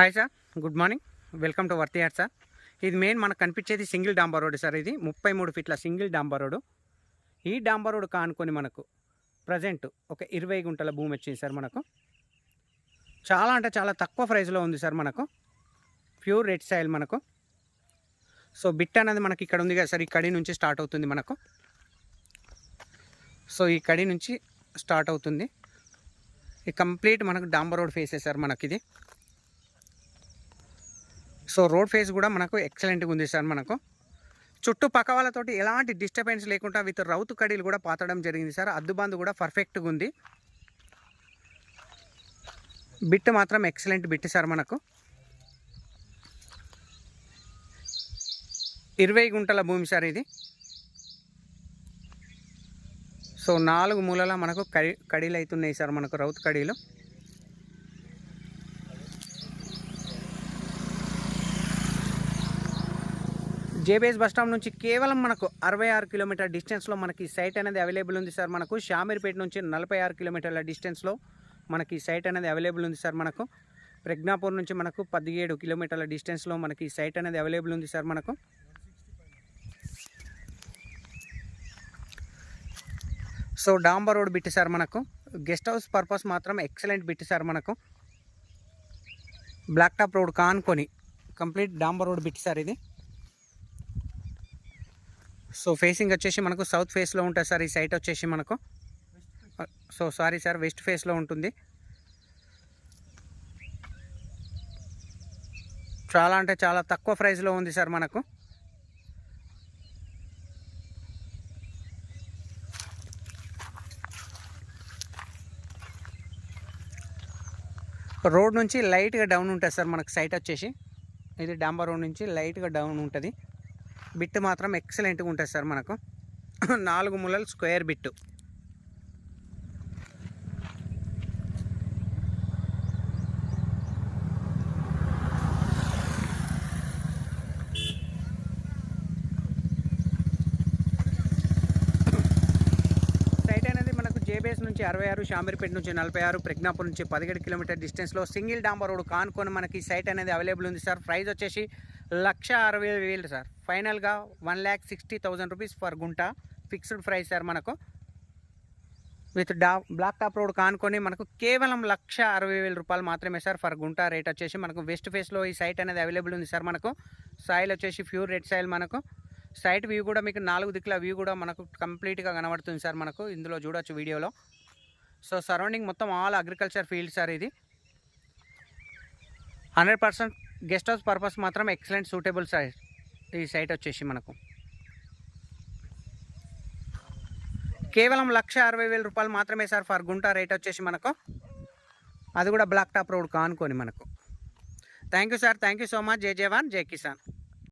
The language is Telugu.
Hi sir, good morning. Welcome to worthy yard sir. ఇది మెయిన్ మనకు కనిపించేది సింగిల్ డాంబర్ రోడ్ సార్. ఇది 33 ఫీట్ల సింగిల్ డాంబర్ రోడ్. ఈ డాంబర్ రోడ్ కానుకొని మనకు ప్రజెంట్ ఒక 20 గుంటల భూమి వచ్చింది సార్. మనకు చాలా అంటే చాలా తక్కువ ప్రైస్లో ఉంది సార్. మనకు ప్యూర్ రెడ్ సాయిల్ మనకు. సో బిట్ అనేది మనకి ఇక్కడ ఉంది కదా సార్. ఈ కడి నుంచి స్టార్ట్ అవుతుంది మనకు. సో ఈ కడి నుంచి స్టార్ట్ అవుతుంది. ఈ కంప్లీట్ మనకు డాంబర్ రోడ్ ఫేసే సార్ మనకి ఇది. సో రోడ్ ఫేస్ కూడా మనకు ఎక్సలెంట్గా ఉంది సార్. మనకు చుట్టూ పక్క వాళ్ళతోటి ఎలాంటి డిస్టర్బెన్స్ లేకుండా విత్ రౌతు కడీలు కూడా పాతడం జరిగింది సార్. అద్దుబందు కూడా పర్ఫెక్ట్గా ఉంది. బిట్ మాత్రం ఎక్సలెంట్ బిట్ సార్. మనకు 20 గుంటల భూమి సార్ ఇది. సో 4 మూలల మనకు కడీలు అవుతున్నాయి సార్. మనకు రౌతు కడీలు. జేబీఎస్ బస్ స్టాండ్ నుంచి కేవలం మనకు 66 కిలోమీటర్ డిస్టెన్స్లో మనకి సైట్ అనేది అవైలబుల్ ఉంది సార్. మనకు షామీర్పేట నుంచి 46 కిలోమీటర్ల డిస్టెన్స్లో మనకి సైట్ అనేది అవైలబుల్ ఉంది సార్. మనకు ప్రజ్ఞాపూర్ నుంచి మనకు 17 కిలోమీటర్ల డిస్టెన్స్లో మనకి సైట్ అనేది అవైలబుల్ ఉంది సార్. మనకు సో డాంబర్ రోడ్ బిట్ సార్. మనకు గెస్ట్ హౌస్ పర్పస్ మాత్రం ఎక్సలెంట్ బిట్ సార్. మనకు బ్లాక్ టాప్ రోడ్ కానుకొని కంప్లీట్ డాంబర్ రోడ్ బిట్ సార్ ఇది. సో ఫేసింగ్ వచ్చేసి మనకు సౌత్ ఫేస్లో ఉంటుంది సార్. ఈ సైట్ వచ్చేసి మనకు సారీ సార్, వెస్ట్ ఫేస్లో ఉంటుంది. చాలా అంటే చాలా తక్కువ ప్రైస్లో ఉంది సార్. మనకు రోడ్ నుంచి లైట్గా డౌన్ ఉంటుంది సార్. మనకు సైట్ వచ్చేసి ఇది డాంబర్ రోడ్ నుంచి లైట్గా డౌన్ ఉంటుంది. బిట్ మాత్రం ఎక్సలెంట్గా ఉంటుంది సార్. మనకు 4 మూలలు స్క్వేర్ బిట్టు. సైట్ అనేది మనకు జేబీఎస్ నుంచి 66, షామీర్పేట నుంచి 46, ప్రజ్ఞాపూర్ నుంచి 17 కిలోమీటర్ డిస్టెన్స్లో సింగిల్ డాంబర్ రోడ్ కానుకొని మనకి సైట్ అనేది అవైలబుల్ ఉంది సార్. ప్రైస్ వచ్చేసి 1,60,000 సార్. ఫైనల్గా 1,60,000 రూపీస్ పర్ గుంట ఫిక్స్డ్ ప్రైస్ సార్. మనకు విత్ బ్లాక్ టాప్ రోడ్ కానుకొని మనకు కేవలం 1,60,000 రూపాయలు మాత్రమే సార్ పర్ గుంట. రేట్ వచ్చేసి మనకు వెస్ట్ ఫేస్లో ఈ సైట్ అనేది అవైలబుల్ ఉంది సార్. మనకు సాయిల్ వచ్చేసి ప్యూర్ రెడ్ సాయిల్. మనకు సైట్ వ్యూ కూడా మీకు 4 దిక్కుల వ్యూ కూడా మనకు కంప్లీట్గా కనబడుతుంది సార్. మనకు ఇందులో చూడొచ్చు వీడియోలో. సో సరౌండింగ్ మొత్తం ఆల్ అగ్రికల్చర్ ఫీల్డ్ సార్. ఇది 100% గెస్ట్ హౌస్ పర్పస్ మాత్రం ఎక్సలెంట్ సూటబుల్ సైట్ ఈ సైట్ వచ్చేసి మనకు కేవలం 1,60,000 రూపాయలు మాత్రమే సార్ పర్ గుంట. రేట్ వచ్చేసి మనకు అది కూడా బ్లాక్ టాప్ రోడ్ కానుకొని మనకు. Thank you sir, thank you so much. జై జవాన్, జై కిసాన్.